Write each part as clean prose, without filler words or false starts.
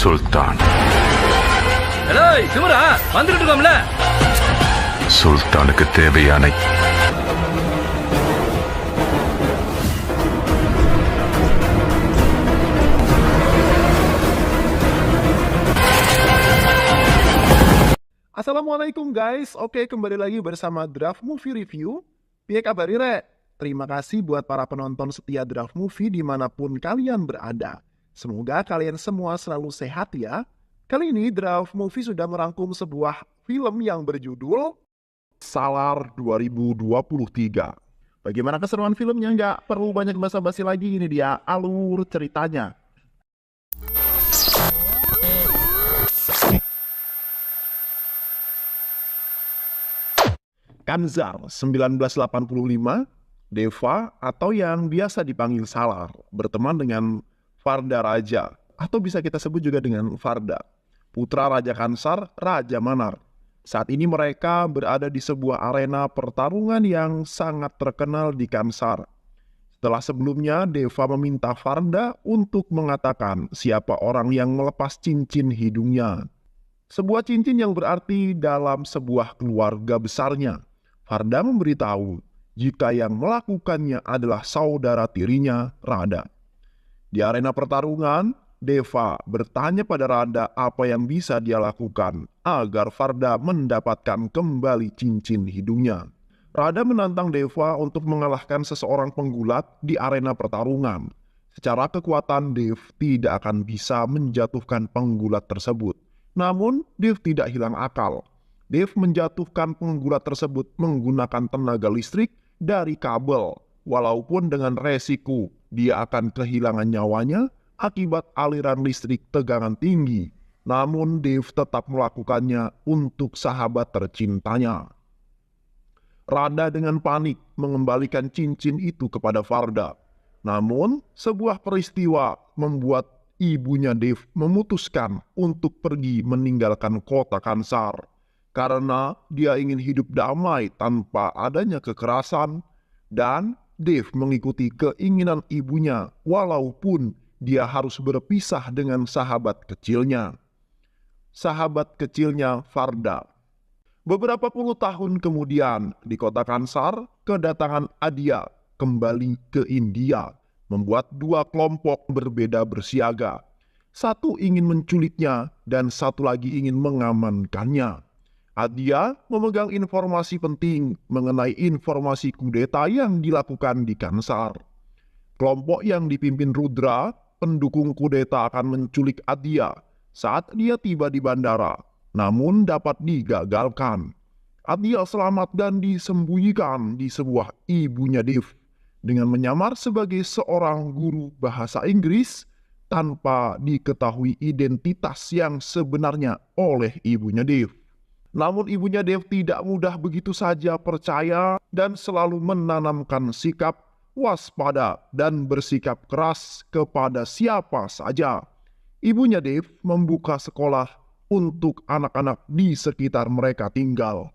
சுல்தான். ஏய் சிவரா வந்துட்டு இருக்கோம்ல. சுல்தானுக்கு தேவையான Assalamualaikum guys, oke kembali lagi bersama Draft Movie Review. Piye kabar Rek? Terima kasih buat para penonton setia Draft Movie dimanapun kalian berada. Semoga kalian semua selalu sehat ya. Kali ini Draft Movie sudah merangkum sebuah film yang berjudul Salar 2023. Bagaimana keseruan filmnya? Nggak perlu banyak basa-basi lagi, ini dia alur ceritanya. Kanzar 1985, Deva atau yang biasa dipanggil Salar berteman dengan Farda Raja atau bisa kita sebut juga dengan Farda, putra Raja Kansar, Raja Manar. Saat ini mereka berada di sebuah arena pertarungan yang sangat terkenal di Kansar. Setelah sebelumnya Deva meminta Farda untuk mengatakan siapa orang yang melepas cincin hidungnya. Sebuah cincin yang berarti dalam sebuah keluarga besarnya. Farda memberitahu jika yang melakukannya adalah saudara tirinya, Rada. Di arena pertarungan, Deva bertanya pada Rada apa yang bisa dia lakukan agar Farda mendapatkan kembali cincin hidungnya. Rada menantang Deva untuk mengalahkan seseorang penggulat di arena pertarungan. Secara kekuatan, Dev tidak akan bisa menjatuhkan penggulat tersebut. Namun, Dev tidak hilang akal. Dev menjatuhkan penggulat tersebut menggunakan tenaga listrik dari kabel, walaupun dengan resiko dia akan kehilangan nyawanya akibat aliran listrik tegangan tinggi. Namun Dev tetap melakukannya untuk sahabat tercintanya. Rada dengan panik mengembalikan cincin itu kepada Farda. Namun sebuah peristiwa membuat ibunya Dev memutuskan untuk pergi meninggalkan kota Kansar. Karena dia ingin hidup damai tanpa adanya kekerasan, dan Dev mengikuti keinginan ibunya walaupun dia harus berpisah dengan sahabat kecilnya. Sahabat kecilnya Farda. Beberapa puluh tahun kemudian di kota Kansar, kedatangan Adia kembali ke India membuat dua kelompok berbeda bersiaga. Satu ingin menculiknya dan satu lagi ingin mengamankannya. Adia memegang informasi penting mengenai informasi kudeta yang dilakukan di Kansar. Kelompok yang dipimpin Rudra, pendukung kudeta akan menculik Adia saat dia tiba di bandara, namun dapat digagalkan. Adia selamat dan disembunyikan di sebuah ibunya Dev dengan menyamar sebagai seorang guru bahasa Inggris tanpa diketahui identitas yang sebenarnya oleh ibunya Dev. Namun ibunya Dev tidak mudah begitu saja percaya dan selalu menanamkan sikap waspada dan bersikap keras kepada siapa saja. Ibunya Dev membuka sekolah untuk anak-anak di sekitar mereka tinggal.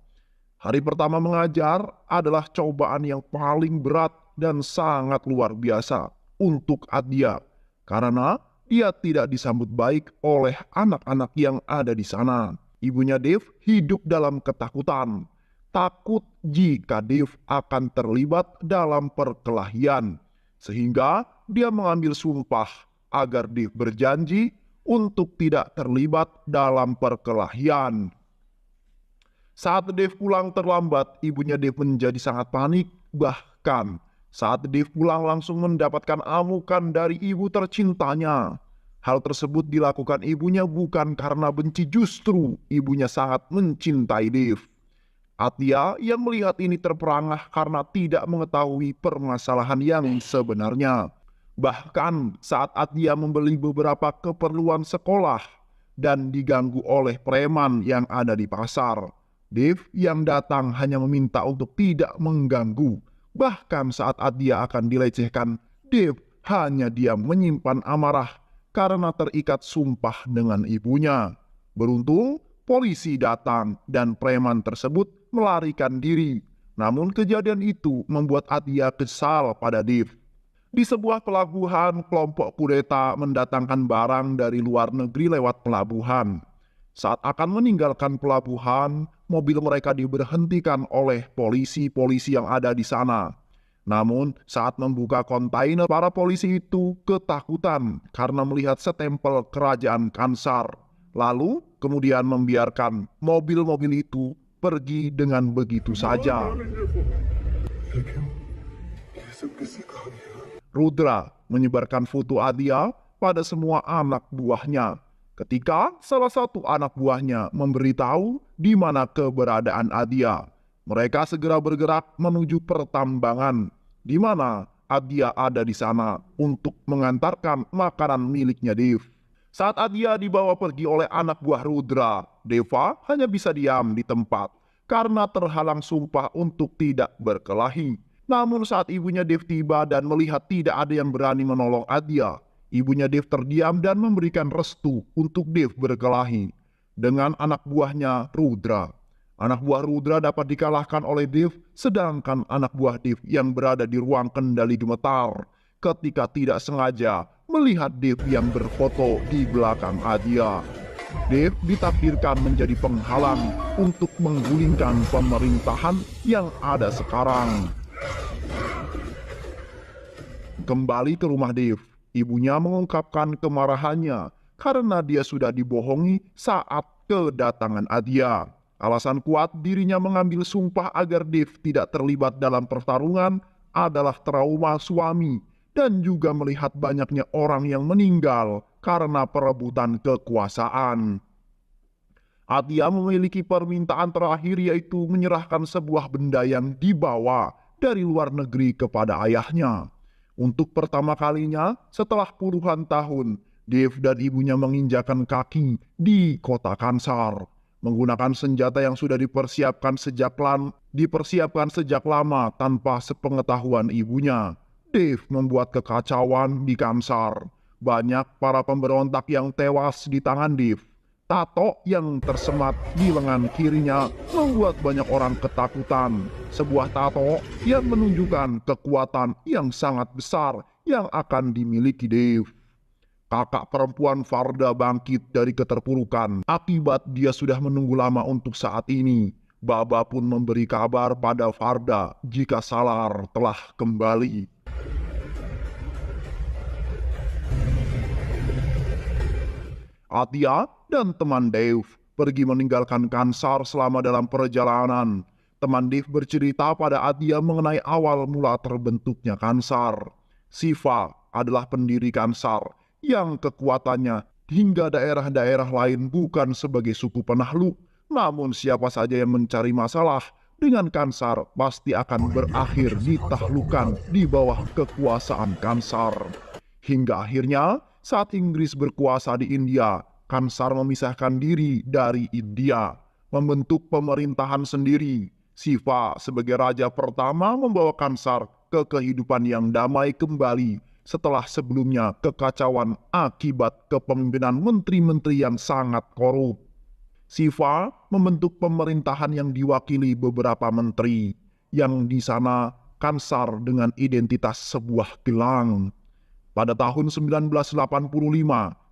Hari pertama mengajar adalah cobaan yang paling berat dan sangat luar biasa untuk Adia karena dia tidak disambut baik oleh anak-anak yang ada di sana. Ibunya Dev hidup dalam ketakutan, takut jika Dev akan terlibat dalam perkelahian, sehingga dia mengambil sumpah agar Dev berjanji untuk tidak terlibat dalam perkelahian. Saat Dev pulang terlambat, ibunya Dev menjadi sangat panik, bahkan saat Dev pulang langsung mendapatkan amukan dari ibu tercintanya. Hal tersebut dilakukan ibunya bukan karena benci, justru ibunya sangat mencintai Dev. Atia yang melihat ini terperangah karena tidak mengetahui permasalahan yang sebenarnya. Bahkan saat Atia membeli beberapa keperluan sekolah dan diganggu oleh preman yang ada di pasar, Dev yang datang hanya meminta untuk tidak mengganggu. Bahkan saat Atia akan dilecehkan, Dev hanya diam menyimpan amarah karena terikat sumpah dengan ibunya. Beruntung, polisi datang dan preman tersebut melarikan diri. Namun kejadian itu membuat Atia kesal pada Dev. Di sebuah pelabuhan, kelompok kudeta mendatangkan barang dari luar negeri lewat pelabuhan. Saat akan meninggalkan pelabuhan, mobil mereka diberhentikan oleh polisi-polisi yang ada di sana. Namun, saat membuka kontainer, para polisi itu ketakutan karena melihat stempel kerajaan Kansar. Lalu, kemudian membiarkan mobil-mobil itu pergi dengan begitu saja. Rudra menyebarkan foto Adya pada semua anak buahnya. Ketika salah satu anak buahnya memberitahu di mana keberadaan Adya, mereka segera bergerak menuju pertambangan, di mana Adya ada di sana untuk mengantarkan makanan miliknya Dev. Saat Adya dibawa pergi oleh anak buah Rudra, Deva hanya bisa diam di tempat karena terhalang sumpah untuk tidak berkelahi. Namun saat ibunya Dev tiba dan melihat tidak ada yang berani menolong Adya, ibunya Dev terdiam dan memberikan restu untuk Dev berkelahi dengan anak buahnya Rudra. Anak buah Rudra dapat dikalahkan oleh Dev, sedangkan anak buah Dev yang berada di ruang kendali gemetar ketika tidak sengaja melihat Dev yang berfoto di belakang Adya. Dev ditakdirkan menjadi penghalang untuk menggulingkan pemerintahan yang ada sekarang. Kembali ke rumah Dev, ibunya mengungkapkan kemarahannya karena dia sudah dibohongi saat kedatangan Adya. Alasan kuat dirinya mengambil sumpah agar Dev tidak terlibat dalam pertarungan adalah trauma suami dan juga melihat banyaknya orang yang meninggal karena perebutan kekuasaan. Adya memiliki permintaan terakhir, yaitu menyerahkan sebuah benda yang dibawa dari luar negeri kepada ayahnya. Untuk pertama kalinya setelah puluhan tahun, Dev dan ibunya menginjakan kaki di kota Kansar. Menggunakan senjata yang sudah dipersiapkan sejak lama tanpa sepengetahuan ibunya, Dev membuat kekacauan di Kansar. Banyak para pemberontak yang tewas di tangan Dev. Tato yang tersemat di lengan kirinya membuat banyak orang ketakutan. Sebuah tato yang menunjukkan kekuatan yang sangat besar yang akan dimiliki Dev. Kakak perempuan Farda bangkit dari keterpurukan akibat dia sudah menunggu lama untuk saat ini. Baba pun memberi kabar pada Farda jika Salar telah kembali. Adya dan teman Dev pergi meninggalkan Kansar. Selama dalam perjalanan, teman Dev bercerita pada Adya mengenai awal mula terbentuknya Kansar. Siva adalah pendiri Kansar yang kekuatannya hingga daerah-daerah lain bukan sebagai suku penakluk. Namun siapa saja yang mencari masalah dengan Kansar pasti akan berakhir ditaklukkan di bawah kekuasaan Kansar. Hingga akhirnya saat Inggris berkuasa di India, Kansar memisahkan diri dari India, membentuk pemerintahan sendiri. Siva sebagai raja pertama membawa Kansar ke kehidupan yang damai kembali setelah sebelumnya kekacauan akibat kepemimpinan menteri-menteri yang sangat korup. Siva membentuk pemerintahan yang diwakili beberapa menteri, yang di sana Kansar dengan identitas sebuah gelang. Pada tahun 1985,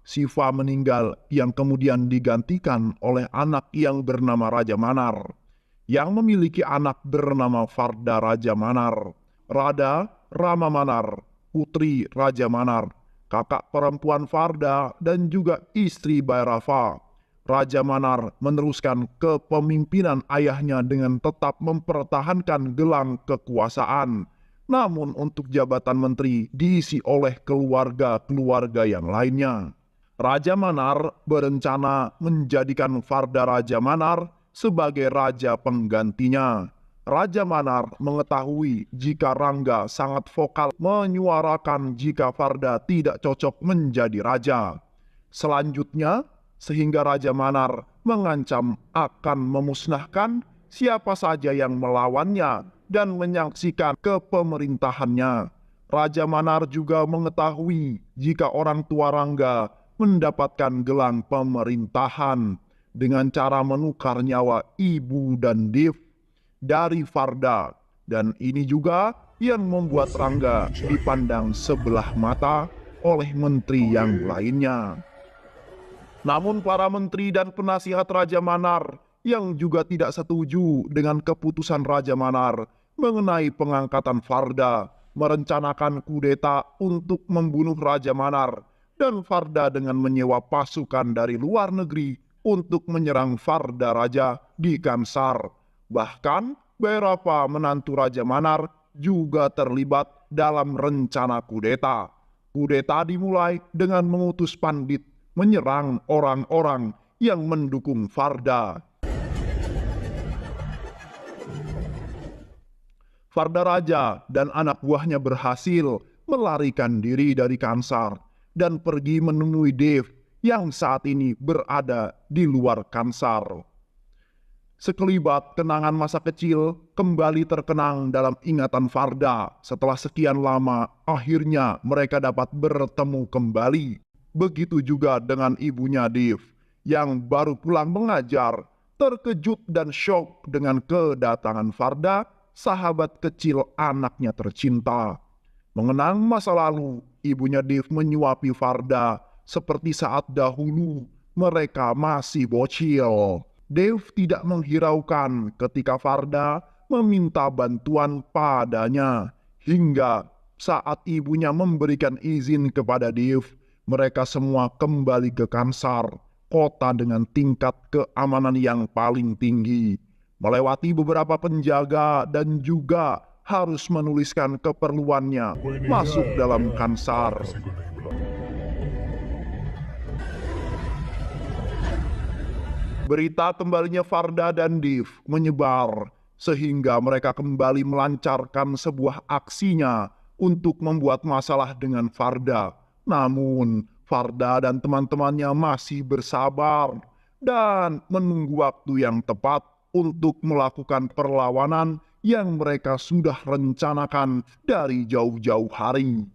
Siva meninggal yang kemudian digantikan oleh anak yang bernama Raja Manar, yang memiliki anak bernama Farda Raja Manar, Rada Rama Manar, putri Raja Manar, kakak perempuan Farda dan juga istri Bhairava. Raja Manar meneruskan kepemimpinan ayahnya dengan tetap mempertahankan gelang kekuasaan. Namun untuk jabatan menteri diisi oleh keluarga-keluarga yang lainnya. Raja Manar berencana menjadikan Farda Raja Manar sebagai raja penggantinya. Raja Manar mengetahui jika Rangga sangat vokal menyuarakan jika Farda tidak cocok menjadi raja. Selanjutnya, sehingga Raja Manar mengancam akan memusnahkan siapa saja yang melawannya dan menyaksikan kepemerintahannya. Raja Manar juga mengetahui jika orang tua Rangga mendapatkan gelang pemerintahan dengan cara menukar nyawa ibu dan Dev dari Farda. Dan ini juga yang membuat Rangga dipandang sebelah mata oleh menteri yang lainnya. Namun para menteri dan penasihat Raja Manar yang juga tidak setuju dengan keputusan Raja Manar mengenai pengangkatan Farda merencanakan kudeta untuk membunuh Raja Manar, dan Farda dengan menyewa pasukan dari luar negeri untuk menyerang Farda Raja di Kansar. Bahkan beberapa menantu Raja Manar juga terlibat dalam rencana kudeta. Kudeta dimulai dengan mengutus pandit menyerang orang-orang yang mendukung Farda. Farda Raja dan anak buahnya berhasil melarikan diri dari Kansar dan pergi menemui Dev yang saat ini berada di luar Kansar. Sekelibat kenangan masa kecil kembali terkenang dalam ingatan Farda. Setelah sekian lama, akhirnya mereka dapat bertemu kembali. Begitu juga dengan ibunya Dev yang baru pulang mengajar, terkejut dan syok dengan kedatangan Farda, sahabat kecil anaknya tercinta. Mengenang masa lalu, ibunya Dev menyuapi Farda seperti saat dahulu mereka masih bocil. Dev tidak menghiraukan ketika Farda meminta bantuan padanya, hingga saat ibunya memberikan izin kepada Dev, mereka semua kembali ke Kansar, kota dengan tingkat keamanan yang paling tinggi. Melewati beberapa penjaga dan juga harus menuliskan keperluannya masuk dalam Kansar. Berita kembalinya Farda dan Dev menyebar sehingga mereka kembali melancarkan sebuah aksinya untuk membuat masalah dengan Farda. Namun Farda dan teman-temannya masih bersabar dan menunggu waktu yang tepat untuk melakukan perlawanan yang mereka sudah rencanakan dari jauh-jauh hari.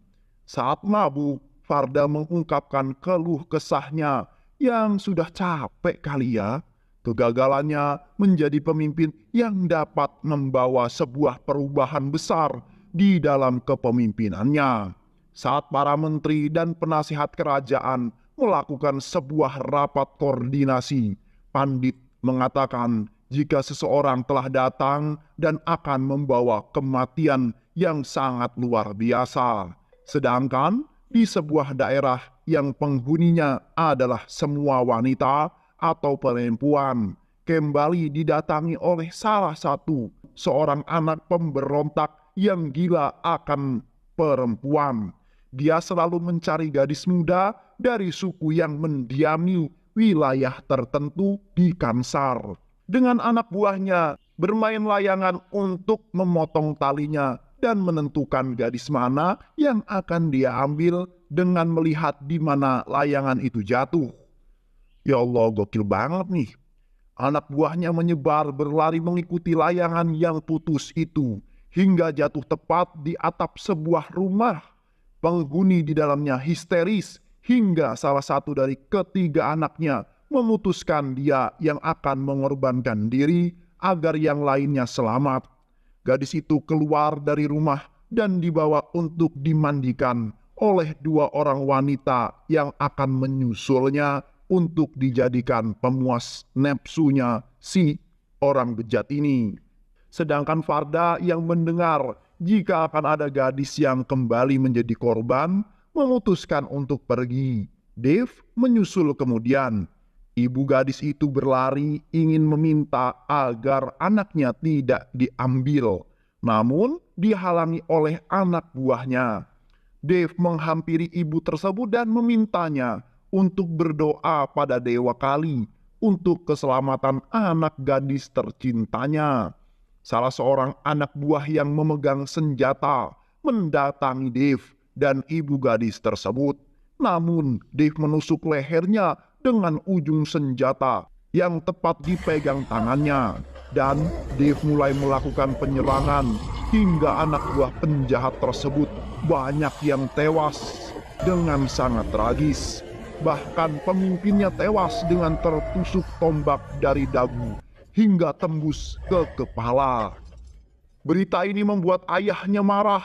Saat mabuk, Farda mengungkapkan keluh kesahnya yang sudah capek kali ya. Kegagalannya menjadi pemimpin yang dapat membawa sebuah perubahan besar di dalam kepemimpinannya. Saat para menteri dan penasihat kerajaan melakukan sebuah rapat koordinasi, pandit mengatakan jika seseorang telah datang dan akan membawa kematian yang sangat luar biasa. Sedangkan di sebuah daerah yang penghuninya adalah semua wanita atau perempuan, kembali didatangi oleh salah satu seorang anak pemberontak yang gila akan perempuan. Dia selalu mencari gadis muda dari suku yang mendiami wilayah tertentu di Kansar. Dengan anak buahnya bermain layangan untuk memotong talinya dan menentukan gadis mana yang akan dia ambil dengan melihat di mana layangan itu jatuh. Ya Allah, gokil banget nih. Anak buahnya menyebar berlari mengikuti layangan yang putus itu hingga jatuh tepat di atap sebuah rumah. Penghuni di dalamnya histeris hingga salah satu dari ketiga anaknya memutuskan dia yang akan mengorbankan diri agar yang lainnya selamat. Gadis itu keluar dari rumah dan dibawa untuk dimandikan oleh dua orang wanita yang akan menyusulnya untuk dijadikan pemuas nafsunya si orang bejat ini. Sedangkan Farda yang mendengar jika akan ada gadis yang kembali menjadi korban, memutuskan untuk pergi. Dev menyusul kemudian. Ibu gadis itu berlari ingin meminta agar anaknya tidak diambil, namun dihalangi oleh anak buahnya. Dev menghampiri ibu tersebut dan memintanya untuk berdoa pada Dewa Kali untuk keselamatan anak gadis tercintanya. Salah seorang anak buah yang memegang senjata mendatangi Dev dan ibu gadis tersebut. Namun Dev menusuk lehernya dengan ujung senjata yang tepat dipegang tangannya. Dan Dev mulai melakukan penyerangan hingga anak buah penjahat tersebut banyak yang tewas dengan sangat tragis. Bahkan pemimpinnya tewas dengan tertusuk tombak dari dagu hingga tembus ke kepala. Berita ini membuat ayahnya marah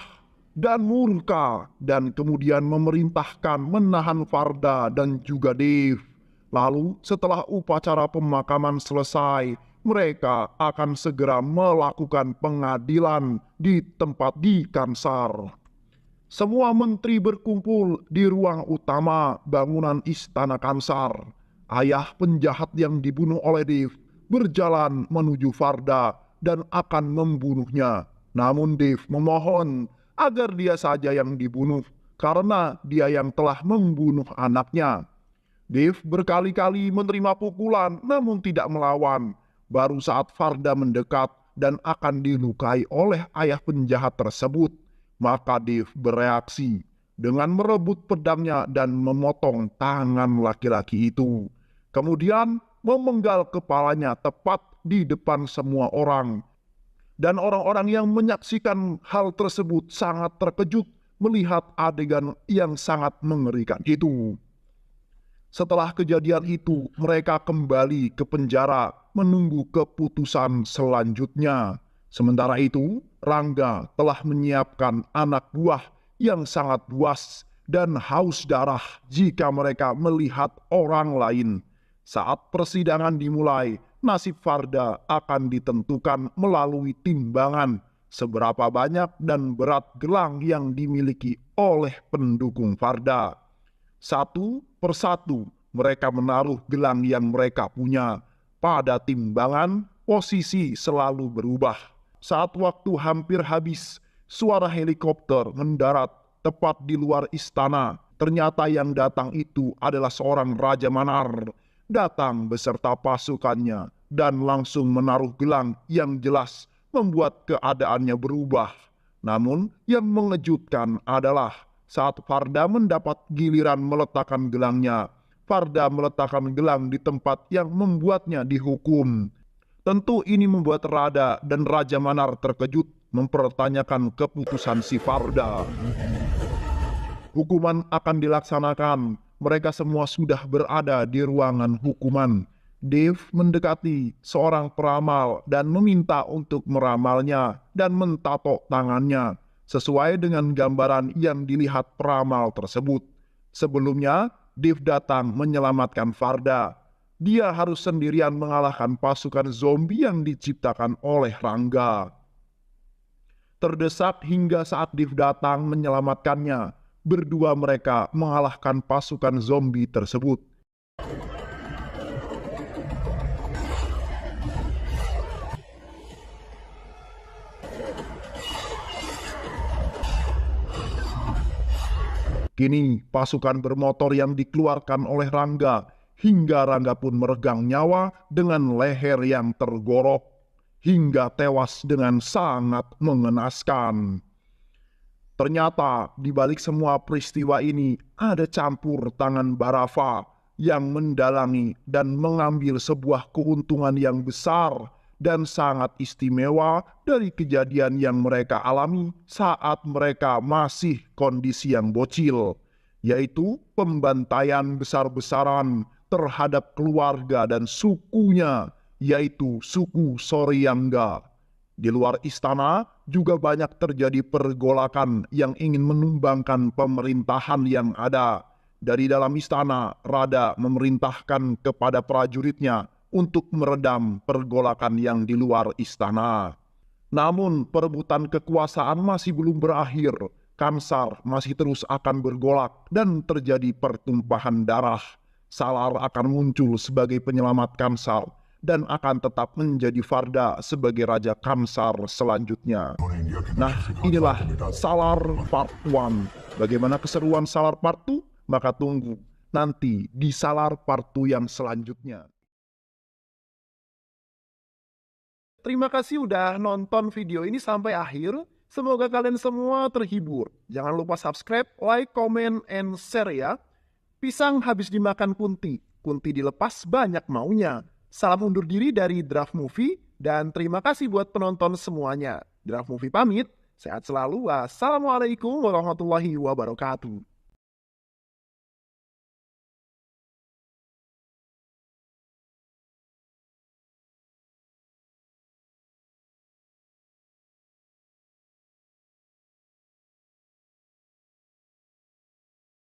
dan murka dan kemudian memerintahkan menahan Varda dan juga Dave. Lalu setelah upacara pemakaman selesai, mereka akan segera melakukan pengadilan di tempat di Kansar. Semua menteri berkumpul di ruang utama bangunan Istana Kansar. Ayah penjahat yang dibunuh oleh Dave berjalan menuju Varda dan akan membunuhnya. Namun Dave memohon agar dia saja yang dibunuh karena dia yang telah membunuh anaknya. Dave berkali-kali menerima pukulan namun tidak melawan. Baru saat Varda mendekat dan akan dilukai oleh ayah penjahat tersebut, maka Dave bereaksi dengan merebut pedangnya dan memotong tangan laki-laki itu. Kemudian memenggal kepalanya tepat di depan semua orang. Dan orang-orang yang menyaksikan hal tersebut sangat terkejut melihat adegan yang sangat mengerikan itu. Setelah kejadian itu, mereka kembali ke penjara menunggu keputusan selanjutnya. Sementara itu, Rangga telah menyiapkan anak buah yang sangat buas dan haus darah jika mereka melihat orang lain. Saat persidangan dimulai, nasib Varda akan ditentukan melalui timbangan seberapa banyak dan berat gelang yang dimiliki oleh pendukung Varda. Satu persatu mereka menaruh gelang yang mereka punya. Pada timbangan, posisi selalu berubah. Saat waktu hampir habis, suara helikopter mendarat tepat di luar istana. Ternyata yang datang itu adalah seorang Raja Manar. Datang beserta pasukannya dan langsung menaruh gelang yang jelas membuat keadaannya berubah. Namun yang mengejutkan adalah saat Varda mendapat giliran meletakkan gelangnya, Varda meletakkan gelang di tempat yang membuatnya dihukum. Tentu ini membuat Rada dan Raja Manar terkejut mempertanyakan keputusan si Varda. Hukuman akan dilaksanakan. Mereka semua sudah berada di ruangan hukuman. Dave mendekati seorang peramal dan meminta untuk meramalnya dan mentato tangannya sesuai dengan gambaran yang dilihat peramal tersebut. Sebelumnya, Dave datang menyelamatkan Varda. Dia harus sendirian mengalahkan pasukan zombie yang diciptakan oleh Rangga. Terdesak hingga saat Dave datang menyelamatkannya, berdua mereka mengalahkan pasukan zombie tersebut. Kini pasukan bermotor yang dikeluarkan oleh Rangga, hingga Rangga pun meregang nyawa dengan leher yang tergorok, hingga tewas dengan sangat mengenaskan. Ternyata di balik semua peristiwa ini ada campur tangan Barava yang mendalangi dan mengambil sebuah keuntungan yang besar dan sangat istimewa dari kejadian yang mereka alami saat mereka masih kondisi yang bocil, yaitu pembantaian besar-besaran terhadap keluarga dan sukunya, yaitu suku Soryangga. Di luar istana juga banyak terjadi pergolakan yang ingin menumbangkan pemerintahan yang ada. Dari dalam istana, Rada memerintahkan kepada prajuritnya untuk meredam pergolakan yang di luar istana. Namun perebutan kekuasaan masih belum berakhir. Kansar masih terus akan bergolak dan terjadi pertumpahan darah. Salar akan muncul sebagai penyelamat Kansar dan akan tetap menjadi Varda sebagai Raja Kansar selanjutnya. Nah, inilah Salar Part 1. Bagaimana keseruan Salar Part 2? Maka tunggu nanti di Salar Part 2 yang selanjutnya. Terima kasih udah nonton video ini sampai akhir. Semoga kalian semua terhibur. Jangan lupa subscribe, like, comment, and share ya. Pisang habis dimakan Kunti. Kunti dilepas banyak maunya. Salam undur diri dari Draft Movie. Dan terima kasih buat penonton semuanya. Draft Movie pamit. Sehat selalu. Wassalamualaikum warahmatullahi wabarakatuh.